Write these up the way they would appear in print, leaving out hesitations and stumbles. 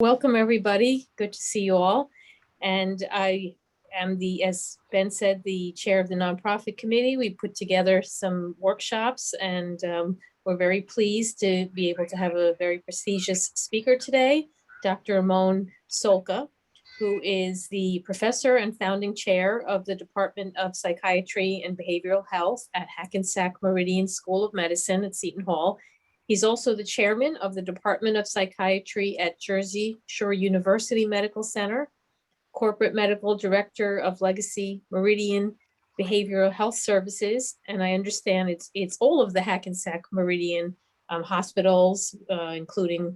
Welcome, everybody. Good to see you all. And I am as Ben said, the chair of the nonprofit committee. We put together some workshops, and we're very pleased to be able to have a very prestigious speaker today, Dr. Ramon Solca, who is the professor and founding chair of the Department of Psychiatry and Behavioral Health at Hackensack Meridian School of Medicine at Seton Hall. He's also the chairman of the Department of Psychiatry at Jersey Shore University Medical Center, corporate medical director of Legacy Meridian Behavioral Health Services, and I understand it's all of the Hackensack Meridian hospitals, including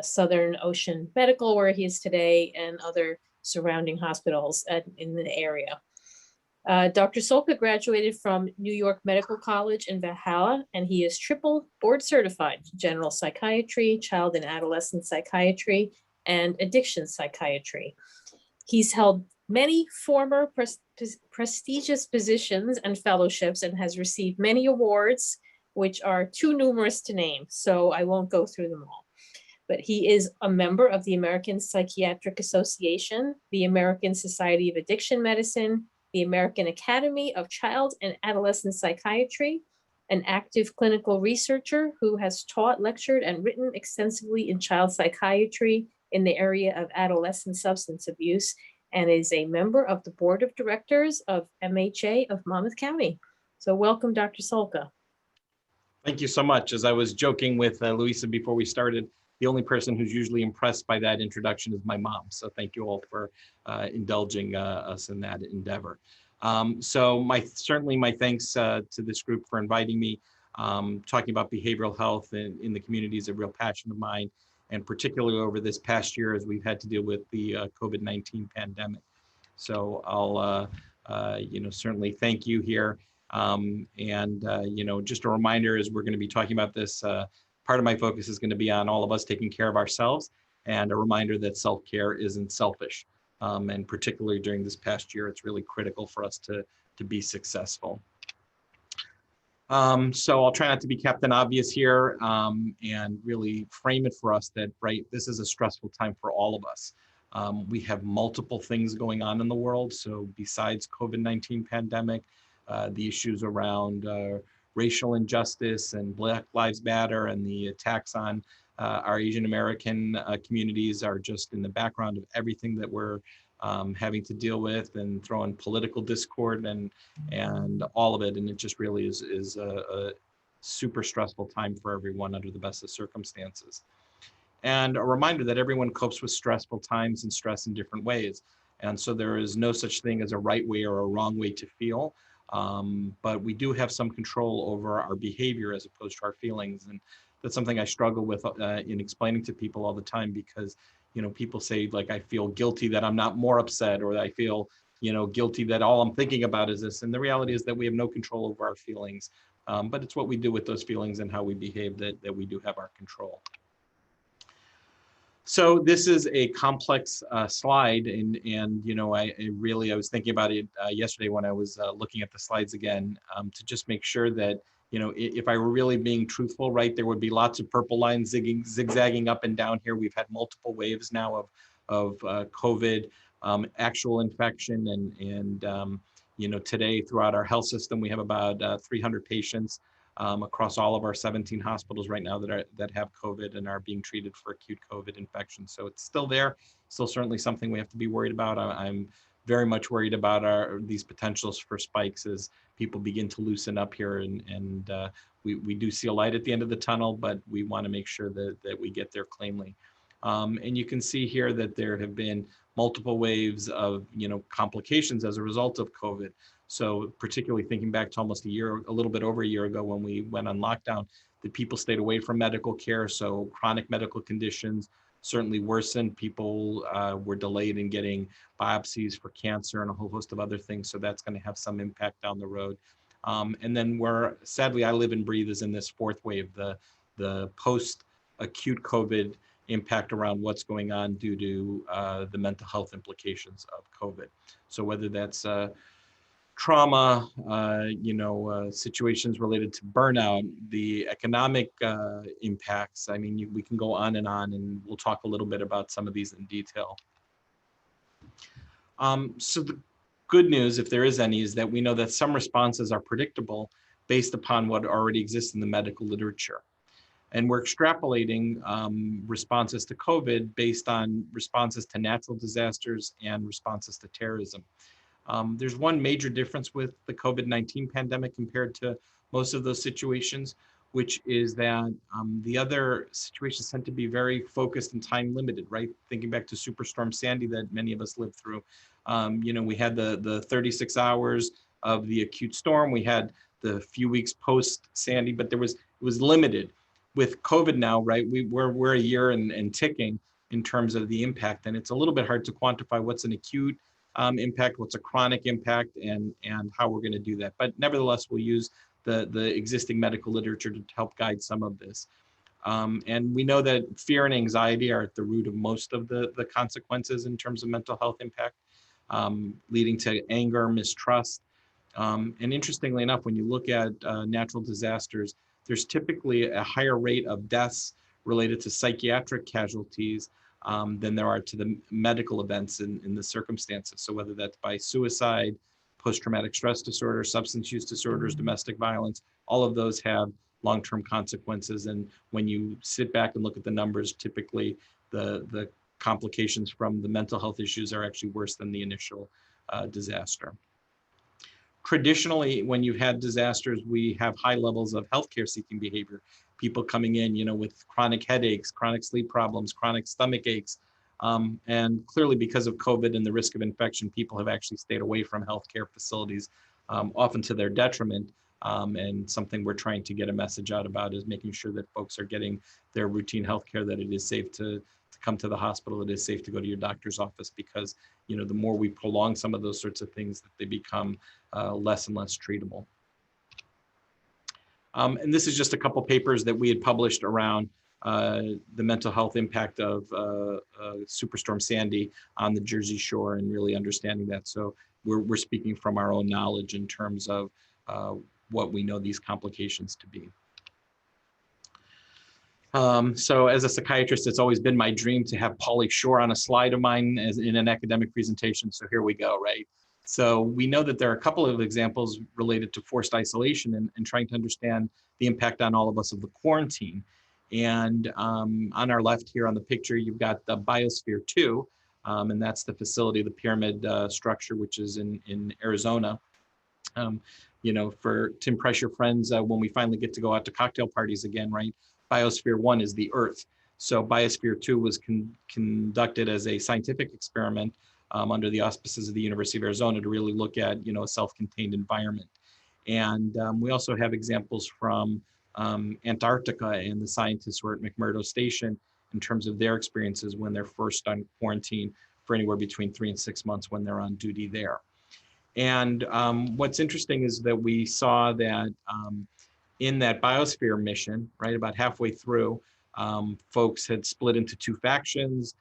Southern Ocean Medical, where he is today, and other surrounding hospitals in the area. Dr. Solca graduated from New York Medical College in Valhalla, and he is triple board certified in general psychiatry, child and adolescent psychiatry, and addiction psychiatry. He's held many former prestigious positions and fellowships and has received many awards, which are too numerous to name, so I won't go through them all. But he is a member of the American Psychiatric Association, the American Society of Addiction Medicine, the American Academy of Child and Adolescent Psychiatry, an active clinical researcher who has taught, lectured, and written extensively in child psychiatry in the area of adolescent substance abuse, and is a member of the board of directors of MHA of Monmouth County. So welcome, Dr. Solca. Thank you so much. As I was joking with Louisa before we started, the only person who's usually impressed by that introduction is my mom. So thank you all for indulging us in that endeavor. Certainly my thanks to this group for inviting me. Talking about behavioral health in the community is a real passion of mine, and particularly over this past year as we've had to deal with the COVID-19 pandemic. So I'll certainly thank you here. Just a reminder, as we're going to be talking about this, part of my focus is going to be on all of us taking care of ourselves, and a reminder that self-care isn't selfish. And particularly during this past year, it's really critical for us to be successful. So I'll try not to be Captain Obvious here, and really frame it for us that, right, this is a stressful time for all of us. We have multiple things going on in the world. So besides COVID-19 pandemic, the issues around racial injustice and Black Lives Matter and the attacks on our Asian American communities are just in the background of everything that we're having to deal with, and throw in political discord and all of it. And it just really is a super stressful time for everyone under the best of circumstances. And a reminder that everyone copes with stressful times and stress in different ways. And so there is no such thing as a right way or a wrong way to feel. But we do have some control over our behavior as opposed to our feelings. And that's something I struggle with in explaining to people all the time, because, people say, like, I feel guilty that I'm not more upset, or I feel, guilty that all I'm thinking about is this. And the reality is that we have no control over our feelings, but it's what we do with those feelings and how we behave that we do have our control. So this is a complex slide, and I was thinking about it yesterday when I was looking at the slides again, to just make sure that, if I were really being truthful, right, there would be lots of purple lines zigzagging up and down here. We've had multiple waves now of COVID, actual infection, and today throughout our health system, we have about 300 patients across all of our 17 hospitals right now that have COVID and are being treated for acute COVID infection. So it's still there, still certainly something we have to be worried about. I'm very much worried about these potentials for spikes as people begin to loosen up here, and we do see a light at the end of the tunnel, but we want to make sure that we get there cleanly. And you can see here that there have been multiple waves of complications as a result of COVID. So particularly thinking back to almost a little bit over a year ago when we went on lockdown, that people stayed away from medical care. So chronic medical conditions certainly worsened. People were delayed in getting biopsies for cancer and a whole host of other things. So that's going to have some impact down the road. And then where sadly I live and breathe is in this fourth wave, the post-acute COVID impact around what's going on due to the mental health implications of COVID. So whether that's trauma, situations related to burnout, the economic impacts. I mean, we can go on, and we'll talk a little bit about some of these in detail. So the good news, if there is any, is that we know that some responses are predictable based upon what already exists in the medical literature. And we're extrapolating responses to COVID based on responses to natural disasters and responses to terrorism. There's one major difference with the COVID-19 pandemic compared to most of those situations, which is that the other situations tend to be very focused and time limited, right? Thinking back to Superstorm Sandy that many of us lived through. We had the 36 hours of the acute storm. We had the few weeks post Sandy, but it was limited. With COVID now, right, we're a year and ticking in terms of the impact, and it's a little bit hard to quantify what's an acute impact, what's a chronic impact, and how we're going to do that. But nevertheless, we'll use the existing medical literature to help guide some of this. And we know that fear and anxiety are at the root of most of the consequences in terms of mental health impact, leading to anger, mistrust. And interestingly enough, when you look at natural disasters, there's typically a higher rate of deaths related to psychiatric casualties than there are to the medical events in the circumstances. So whether that's by suicide, post-traumatic stress disorder, substance use disorders, domestic violence, all of those have long-term consequences. And when you sit back and look at the numbers, typically the complications from the mental health issues are actually worse than the initial disaster. Traditionally, when you've had disasters, we have high levels of healthcare seeking behavior. People coming in, with chronic headaches, chronic sleep problems, chronic stomach aches. And clearly because of COVID and the risk of infection, people have actually stayed away from healthcare facilities, often to their detriment. And something we're trying to get a message out about is making sure that folks are getting their routine healthcare, that it is safe to come to the hospital, it is safe to go to your doctor's office, because the more we prolong some of those sorts of things, that they become less and less treatable. And this is just a couple papers that we had published around the mental health impact of Superstorm Sandy on the Jersey Shore, and really understanding that. So we're speaking from our own knowledge in terms of what we know these complications to be. So as a psychiatrist, it's always been my dream to have Pauly Shore on a slide of mine as in an academic presentation. So here we go, right? So we know that there are a couple of examples related to forced isolation and trying to understand the impact on all of us of the quarantine. And on our left here on the picture, you've got the Biosphere 2, and that's the facility, the pyramid structure, which is in Arizona. To impress your friends when we finally get to go out to cocktail parties again, right? Biosphere 1 is the Earth. So Biosphere 2 was conducted as a scientific experiment under the auspices of the University of Arizona to really look at, a self-contained environment. And we also have examples from Antarctica and the scientists who are at McMurdo Station in terms of their experiences when they're first on quarantine for anywhere between 3 and 6 months when they're on duty there. And what's interesting is that we saw that in that Biosphere mission, right, about halfway through, folks had split into two factions.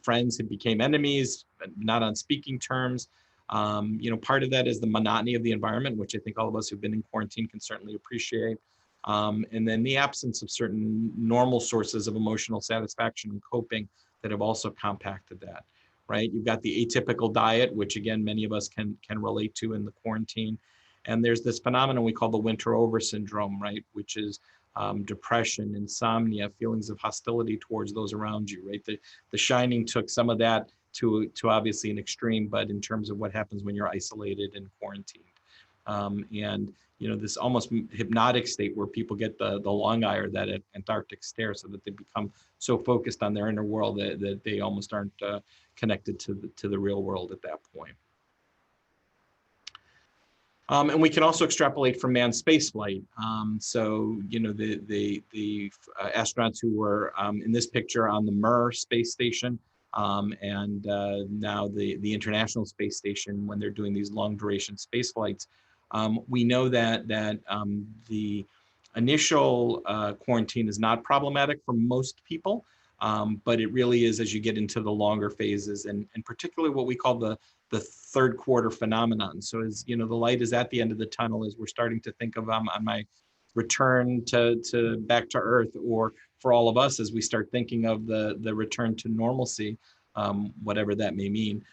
Friends had became enemies, but not on speaking terms. Part of that is the monotony of the environment, which I think all of us who've been in quarantine can certainly appreciate. And then the absence of certain normal sources of emotional satisfaction and coping that have also compacted that, right? You've got the atypical diet, which again, many of us can relate to in the quarantine. And there's this phenomenon we call the winter over syndrome, right? Which is depression, insomnia, feelings of hostility towards those around you, right? The Shining took some of that to obviously an extreme, but in terms of what happens when you're isolated and quarantined. This almost hypnotic state where people get the long eye or that Antarctic stare, so that they become so focused on their inner world that they almost aren't connected to the real world at that point. And we can also extrapolate from manned spaceflight. The astronauts who were in this picture on the Mir space station and now the International Space Station, when they're doing these long duration space flights, we know that the initial quarantine is not problematic for most people. But it really is as you get into the longer phases, and particularly what we call the third quarter phenomenon. So as you know, the light is at the end of the tunnel as we're starting to think of on my return to back to earth, or for all of us as we start thinking of the return to normalcy, whatever that may mean,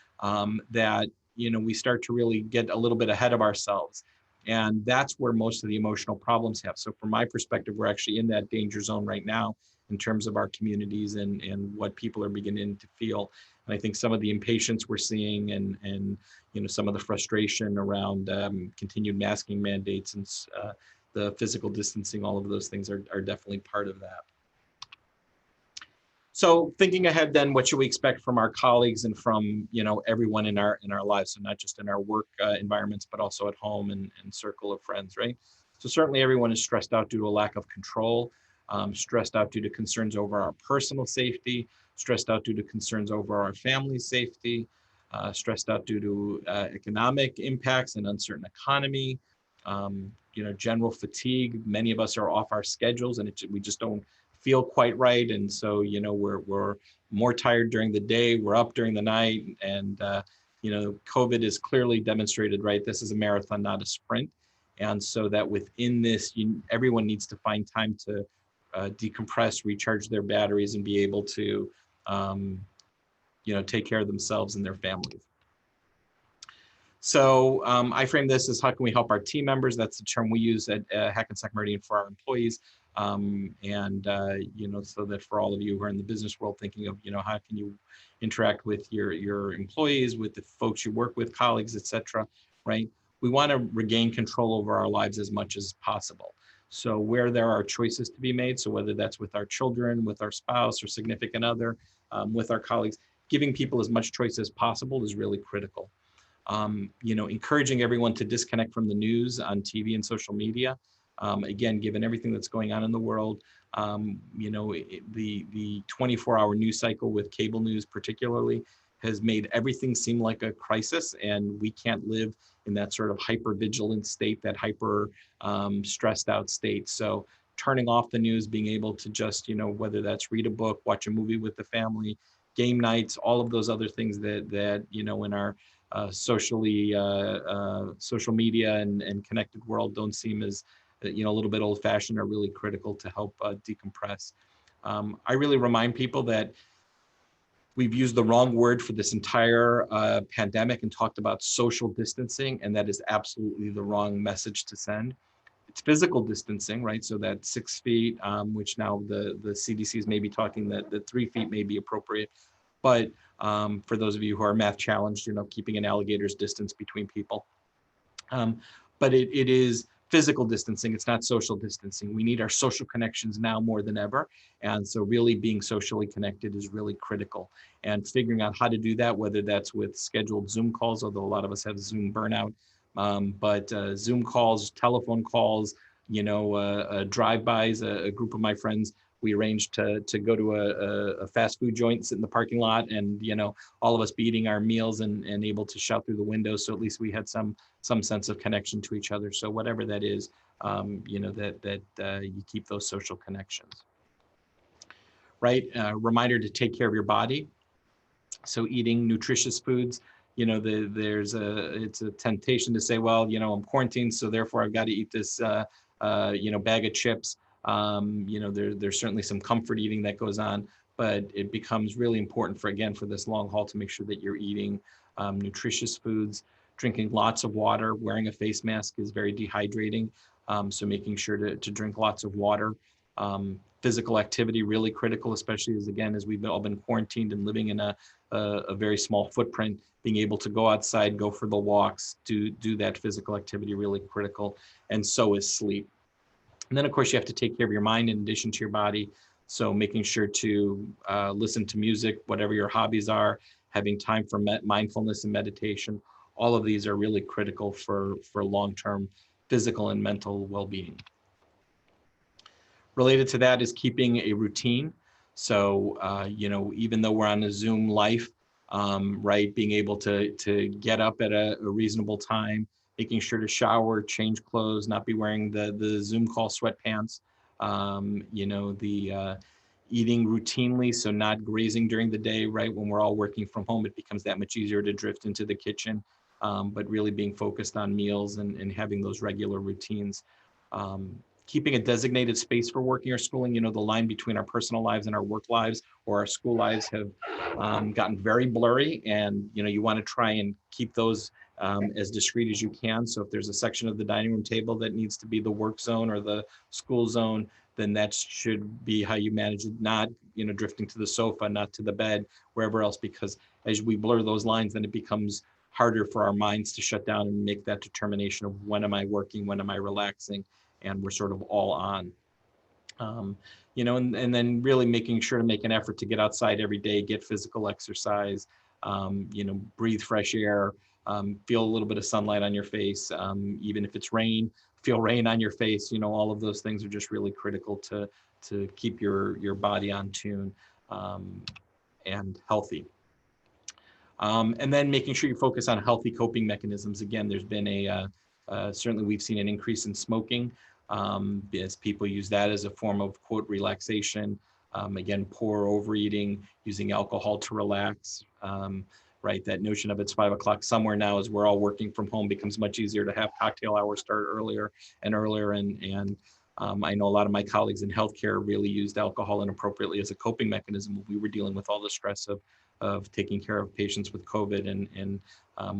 that you know we start to really get a little bit ahead of ourselves. And that's where most of the emotional problems have. So from my perspective, we're actually in that danger zone right now in terms of our communities and what people are beginning to feel. And I think some of the impatience we're seeing and you know some of the frustration around continued masking mandates and the physical distancing, all of those things are definitely part of that. So thinking ahead, then, what should we expect from our colleagues and from you know everyone in our lives? So not just in our work environments, but also at home and circle of friends, right? So certainly everyone is stressed out due to a lack of control, stressed out due to concerns over our personal safety, stressed out due to concerns over our family safety, stressed out due to economic impacts and uncertain economy. You know, general fatigue. Many of us are off our schedules, and we just don't feel quite right, and so you know we're more tired during the day, we're up during the night, and you know COVID is clearly demonstrated, right? This is a marathon, not a sprint, and so that within this, everyone needs to find time to decompress, recharge their batteries, and be able to you know take care of themselves and their families. So I frame this as how can we help our team members? That's the term we use at Hackensack Meridian for our employees. You know, so that for all of you who are in the business world thinking of, you know, how can you interact with your employees, with the folks you work with, colleagues, et cetera, right? We want to regain control over our lives as much as possible. So where there are choices to be made, so whether that's with our children, with our spouse or significant other, with our colleagues, giving people as much choice as possible is really critical. You know, encouraging everyone to disconnect from the news on TV and social media. Again, given everything that's going on in the world, you know, the 24-hour news cycle with cable news particularly has made everything seem like a crisis, and we can't live in that sort of hyper vigilant state, that hyper stressed out state. So turning off the news, being able to just, you know, whether that's read a book, watch a movie with the family, game nights, all of those other things that you know in our social media and connected world don't seem as you know a little bit old fashioned, are really critical to help decompress. I really remind people that we've used the wrong word for this entire pandemic and talked about social distancing, and that is absolutely the wrong message to send. It's physical distancing, right? So that 6 feet, which now the CDC is maybe talking that 3 feet may be appropriate. But for those of you who are math challenged, you know, keeping an alligator's distance between people. But it is physical distancing. It's not social distancing. We need our social connections now more than ever. And so really being socially connected is really critical. And figuring out how to do that, whether that's with scheduled Zoom calls, although a lot of us have Zoom burnout, but Zoom calls, telephone calls, you know, drive-bys. A group of my friends, we arranged to go to a fast food joint, sit in the parking lot, and you know, all of us be eating our meals and able to shout through the windows. So at least we had some sense of connection to each other. So whatever that is, you know, that you keep those social connections. Right. Reminder to take care of your body. So eating nutritious foods. You know, it's a temptation to say, well, you know, I'm quarantined, so therefore I've got to eat this, you know, bag of chips. You know, there's certainly some comfort eating that goes on, but it becomes really important for this long haul to make sure that you're eating nutritious foods, drinking lots of water. Wearing a face mask is very dehydrating, so making sure to drink lots of water. Physical activity really critical, especially as we've all been quarantined and living in a very small footprint. Being able to go outside, go for the walks, do that physical activity really critical, and so is sleep. And then of course you have to take care of your mind in addition to your body. So making sure to listen to music, whatever your hobbies are, having time for mindfulness and meditation. All of these are really critical for long-term physical and mental well-being. Related to that is keeping a routine. So, you know, even though we're on a Zoom life, right, being able to get up at a reasonable time, making sure to shower, change clothes, not be wearing the Zoom call sweatpants, you know, eating routinely, so not grazing during the day, right? When we're all working from home, it becomes that much easier to drift into the kitchen, but really being focused on meals and having those regular routines. Keeping a designated space for working or schooling, you know, the line between our personal lives and our work lives or our school lives have gotten very blurry, and, you know, you want to try and keep those as discreet as you can. So if there's a section of the dining room table that needs to be the work zone or the school zone, then that should be how you manage it, not, you know, drifting to the sofa, not to the bed, wherever else, because as we blur those lines, then it becomes harder for our minds to shut down and make that determination of when am I working, when am I relaxing, and we're sort of all on. You know, and then really making sure to make an effort to get outside every day, get physical exercise, you know, breathe fresh air, feel a little bit of sunlight on your face, even if it's rain, feel rain on your face. You know, all of those things are just really critical to keep your body on tune and healthy. And then making sure you focus on healthy coping mechanisms. Again, there's been certainly we've seen an increase in smoking as people use that as a form of, quote, relaxation. Again, poor overeating, using alcohol to relax, right? That notion of it's 5 o'clock somewhere now as we're all working from home becomes much easier to have cocktail hours start earlier and earlier. And I know a lot of my colleagues in healthcare really used alcohol inappropriately as a coping mechanism. We were dealing with all the stress of taking care of patients with COVID. And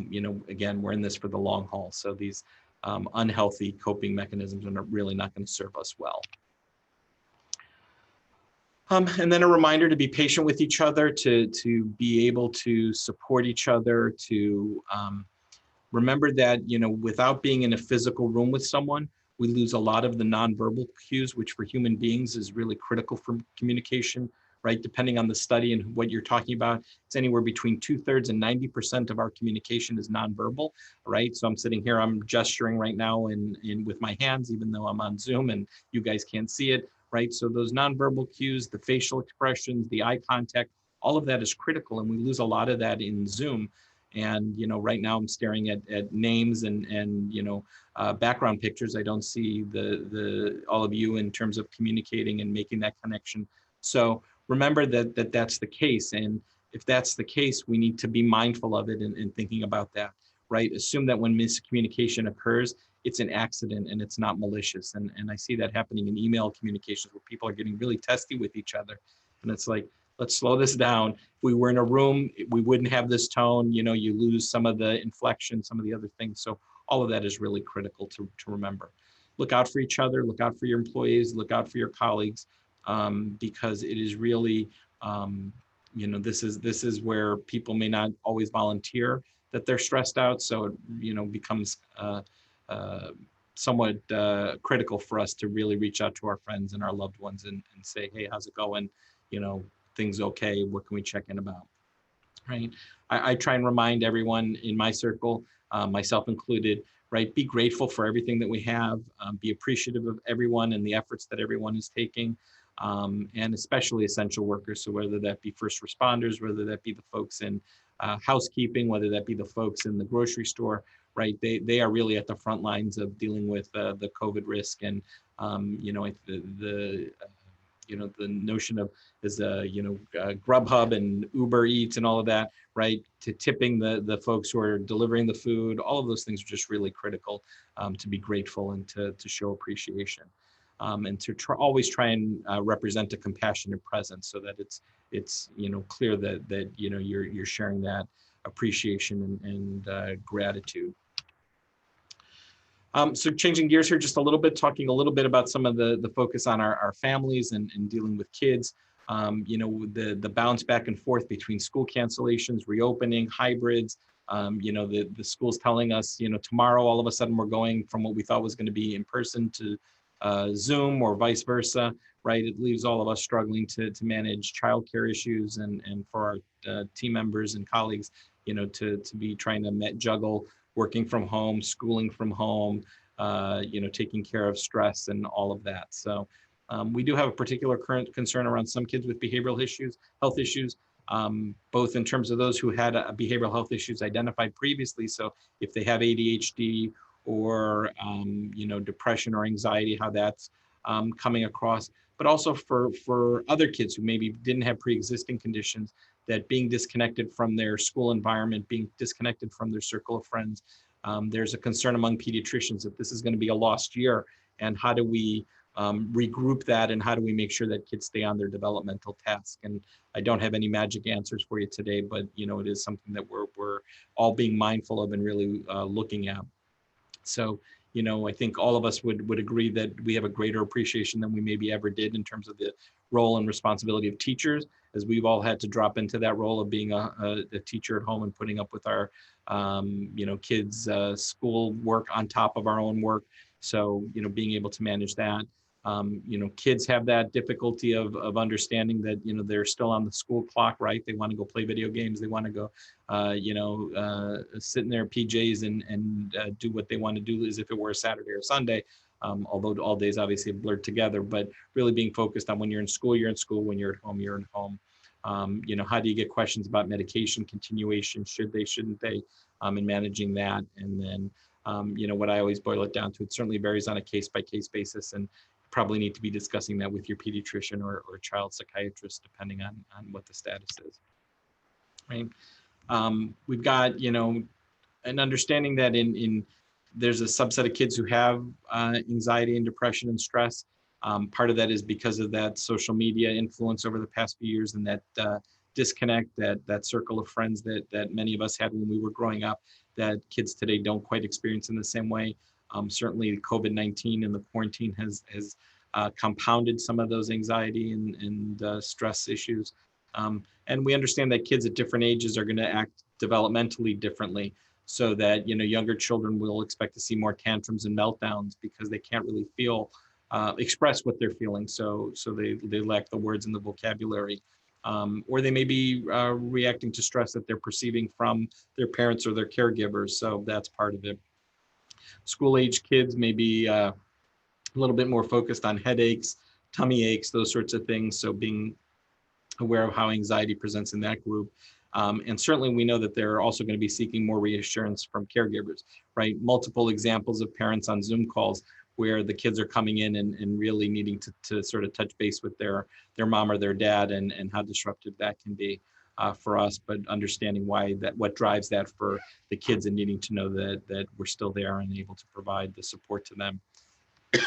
you know, again, we're in this for the long haul. So these unhealthy coping mechanisms are really not going to serve us well. And then a reminder to be patient with each other, to be able to support each other, to remember that, you know, without being in a physical room with someone, we lose a lot of the nonverbal cues, which for human beings is really critical for communication, right? Depending on the study and what you're talking about, it's anywhere between 2/3 and 90% of our communication is nonverbal, right? So I'm sitting here, I'm gesturing right now and with my hands, even though I'm on Zoom and you guys can't see it, right? So those nonverbal cues, the facial expressions, the eye contact, all of that is critical, and we lose a lot of that in Zoom. And, you know, right now I'm staring at names and you know, background pictures. I don't see the all of you in terms of communicating and making that connection. So remember that that's the case. And if that's the case, we need to be mindful of it and thinking about that, right? Assume that when miscommunication occurs, it's an accident and it's not malicious. And I see that happening in email communications where people are getting really testy with each other. And it's like, let's slow this down. If we were in a room, we wouldn't have this tone. You know, you lose some of the inflection, some of the other things. So all of that is really critical to remember. Look out for each other, look out for your employees, look out for your colleagues, because it is really, you know, this is where people may not always volunteer that they're stressed out. So it, you know, becomes somewhat critical for us to really reach out to our friends and our loved ones and say, hey, how's it going? You know, things okay? What can we check in about? Right. I try and remind everyone in my circle, myself included, right? Be grateful for everything that we have. Be appreciative of everyone and the efforts that everyone is taking, and especially essential workers. So whether that be first responders, whether that be the folks in housekeeping, whether that be the folks in the grocery store, right? They are really at the front lines of dealing with the COVID risk. And you know, you know, the notion of is you know, Grubhub and Uber Eats and all of that, right? To tipping the folks who are delivering the food, all of those things are just really critical, to be grateful and to show appreciation, and to always try and represent a compassionate presence, so that it's you know, clear that you know, you're sharing that appreciation and gratitude. So changing gears here just a little bit, talking a little bit about some of the focus on our families and dealing with kids. You know, the bounce back and forth between school cancellations, reopening, hybrids. You know, the school's telling us, you know, tomorrow all of a sudden we're going from what we thought was going to be in person to Zoom or vice versa, right? It leaves all of us struggling to manage childcare issues and for our team members and colleagues, you know, to be trying to juggle working from home, schooling from home, you know, taking care of stress and all of that. So we do have a particular current concern around some kids with behavioral issues, health issues, both in terms of those who had behavioral health issues identified previously. So if they have ADHD or, you know, depression or anxiety, how that's coming across, but also for other kids who maybe didn't have pre-existing conditions, that being disconnected from their school environment, being disconnected from their circle of friends, there's a concern among pediatricians that this is going to be a lost year, and how do we regroup that, and how do we make sure that kids stay on their developmental task? And I don't have any magic answers for you today, but it is something that we're all being mindful of and really looking at. So, I think all of us would agree that we have a greater appreciation than we maybe ever did in terms of the role and responsibility of teachers, as we've all had to drop into that role of being a teacher at home and putting up with our, kids' school work on top of our own work. So, being able to manage that. Kids have that difficulty of understanding that, they're still on the school clock, right? They want to go play video games. They want to go, sit in their PJs and do what they want to do as if it were a Saturday or Sunday. Although all days obviously blurred together, but really being focused on when you're in school, you're in school. When you're at home, you're at home. How do you get questions about medication continuation? Should they, shouldn't they, in managing that? And then, what I always boil it down to, it certainly varies on a case-by-case basis, and probably need to be discussing that with your pediatrician or child psychiatrist, depending on what the status is. Right. We've got, an understanding that there's a subset of kids who have anxiety and depression and stress. Part of that is because of that social media influence over the past few years, and that disconnect, that circle of friends that many of us had when we were growing up, that kids today don't quite experience in the same way. Certainly COVID-19 and the quarantine has compounded some of those anxiety and stress issues. And we understand that kids at different ages are going to act developmentally differently, so that younger children will expect to see more tantrums and meltdowns because they can't really express what they're feeling. So they lack the words and the vocabulary. Or they may be reacting to stress that they're perceiving from their parents or their caregivers. So that's part of it. School age kids may be a little bit more focused on headaches, tummy aches, those sorts of things. So being aware of how anxiety presents in that group. And certainly we know that they're also going to be seeking more reassurance from caregivers, right? Multiple examples of parents on Zoom calls where the kids are coming in and really needing to sort of touch base with their mom or their dad, and how disruptive that can be for us, but understanding what drives that for the kids, and needing to know that we're still there and able to provide the support to them. And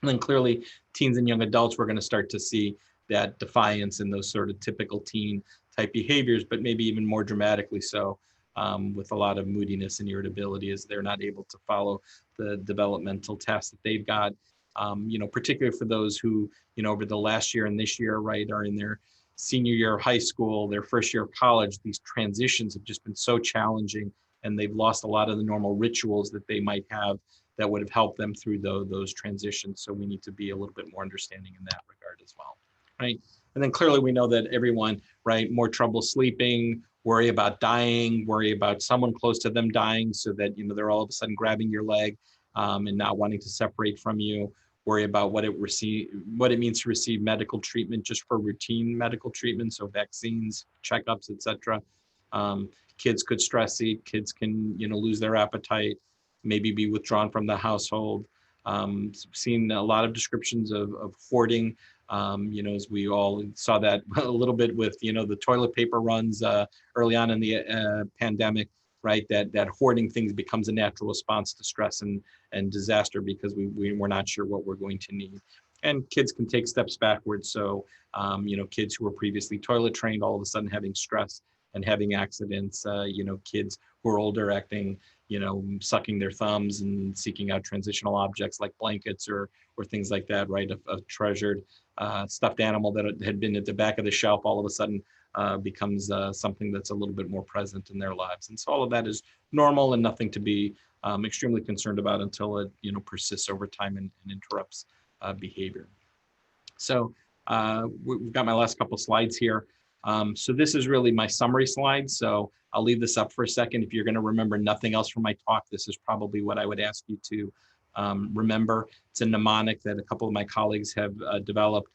then clearly teens and young adults, we're going to start to see that defiance and those sort of typical teen type behaviors, but maybe even more dramatically so, with a lot of moodiness and irritability as they're not able to follow the developmental tasks that they've got. Particularly for those who, over the last year and this year, right, are in their senior year of high school, their first year of college. These transitions have just been so challenging, and they've lost a lot of the normal rituals that they might have that would have helped them through those transitions. So we need to be a little bit more understanding in that regard as well, right? And then clearly we know that everyone, right, more trouble sleeping, worry about dying, worry about someone close to them dying, so that, they're all of a sudden grabbing your leg and not wanting to separate from you, worry about what it means to receive medical treatment just for routine medical treatment, so vaccines, checkups, etc. Kids could stress eat, kids can, lose their appetite, maybe be withdrawn from the household. Seen a lot of descriptions of hoarding, as we all saw that a little bit with, the toilet paper runs early on in the pandemic, right? That hoarding things becomes a natural response to stress and disaster, because we're not sure what we're going to need. And kids can take steps backwards. So, kids who were previously toilet trained, all of a sudden having stress and having accidents, kids who are older acting, sucking their thumbs and seeking out transitional objects like blankets or things like that, right? A treasured stuffed animal that had been at the back of the shelf all of a sudden becomes something that's a little bit more present in their lives. And so all of that is normal and nothing to be extremely concerned about until it, persists over time and interrupts behavior. So we've got my last couple slides here. So this is really my summary slide. So I'll leave this up for a second. If you're going to remember nothing else from my talk, this is probably what I would ask you to remember. It's a mnemonic that a couple of my colleagues have developed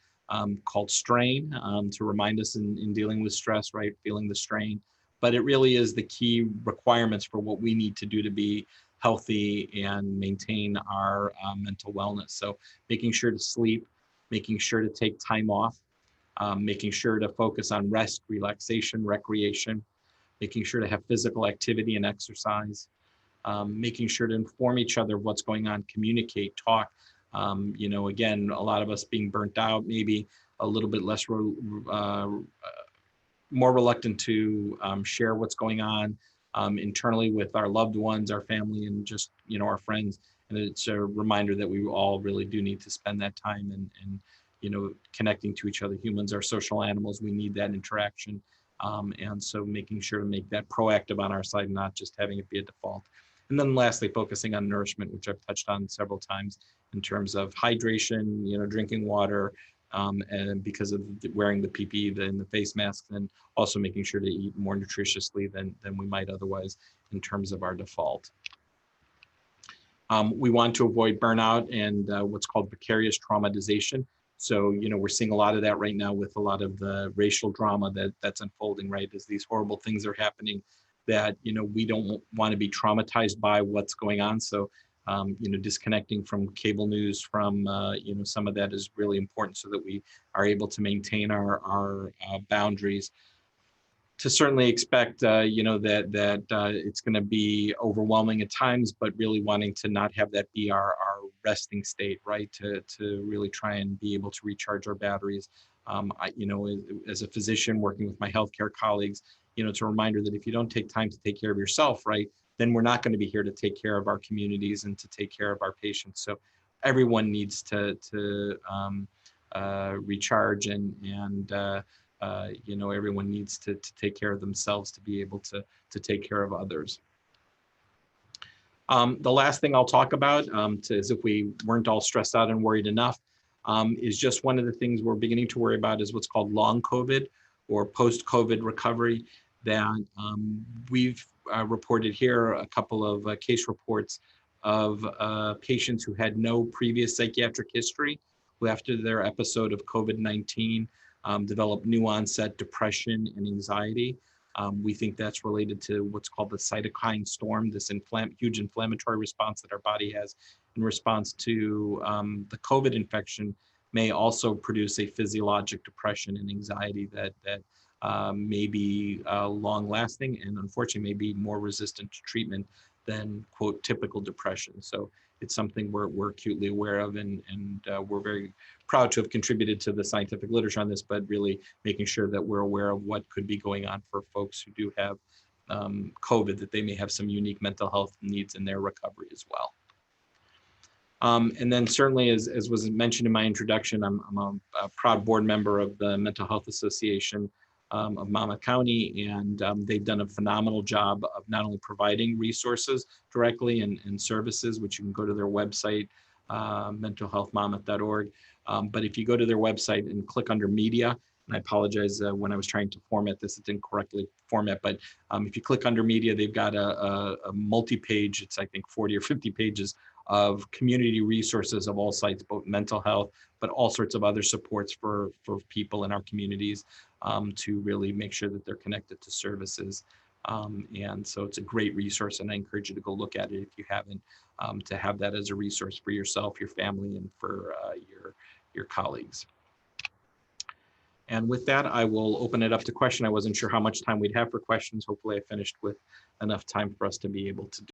called STRAIN, to remind us in dealing with stress, right? Feeling the strain. But it really is the key requirements for what we need to do to be healthy and maintain our mental wellness. So making sure to sleep, making sure to take time off, making sure to focus on rest, relaxation, recreation, making sure to have physical activity and exercise, making sure to inform each other of what's going on, communicate, talk. Again, a lot of us being burnt out, maybe a little bit less, more reluctant to share what's going on internally with our loved ones, our family, and just, our friends. And it's a reminder that we all really do need to spend that time and connecting to each other. Humans are social animals. We need that interaction. And so making sure to make that proactive on our side, not just having it be a default. And then lastly, focusing on nourishment, which I've touched on several times in terms of hydration, drinking water, and because of wearing the PPE and the face masks, and also making sure to eat more nutritiously than we might otherwise in terms of our default. We want to avoid burnout and what's called vicarious traumatization. So, we're seeing a lot of that right now with a lot of the racial drama that's unfolding, right? As these horrible things are happening that, we don't want to be traumatized by what's going on. So, disconnecting from cable news, from, some of that is really important so that we are able to maintain our boundaries. To certainly expect, that it's going to be overwhelming at times, but really wanting to not have that be our resting state, right? To really try and be able to recharge our batteries. As a physician working with my healthcare colleagues, it's a reminder that if you don't take time to take care of yourself, right, then we're not going to be here to take care of our communities and to take care of our patients. So everyone needs to recharge and everyone needs to take care of themselves to be able to take care of others. The last thing I'll talk about, as if we weren't all stressed out and worried enough, is just one of the things we're beginning to worry about is what's called long COVID or post-COVID recovery. That we've reported here a couple of case reports of patients who had no previous psychiatric history, who after their episode of COVID-19 developed new onset depression and anxiety. We think that's related to what's called the cytokine storm, this huge inflammatory response that our body has in response to the COVID infection may also produce a physiologic depression and anxiety that may be long lasting and unfortunately may be more resistant to treatment than, quote, typical depression. So it's something we're acutely aware of, and we're very proud to have contributed to the scientific literature on this, but really making sure that we're aware of what could be going on for folks who do have COVID, that they may have some unique mental health needs in their recovery as well. And then certainly, as was mentioned in my introduction, I'm a proud board member of the Mental Health Association of Monmouth County, and they've done a phenomenal job of not only providing resources directly and services, which you can go to their website, mentalhealthmonmouth.org, but if you go to their website and click under media, and I apologize when I was trying to format this, it didn't correctly format, but if you click under media, they've got a multi-page, it's I think 40 or 50 pages of community resources of all sites, both mental health, but all sorts of other supports for people in our communities to really make sure that they're connected to services. And so it's a great resource, and I encourage you to go look at it if you haven't, to have that as a resource for yourself, your family, and for your colleagues. And with that, I will open it up to question. I wasn't sure how much time we'd have for questions. Hopefully I finished with enough time for us to be able to do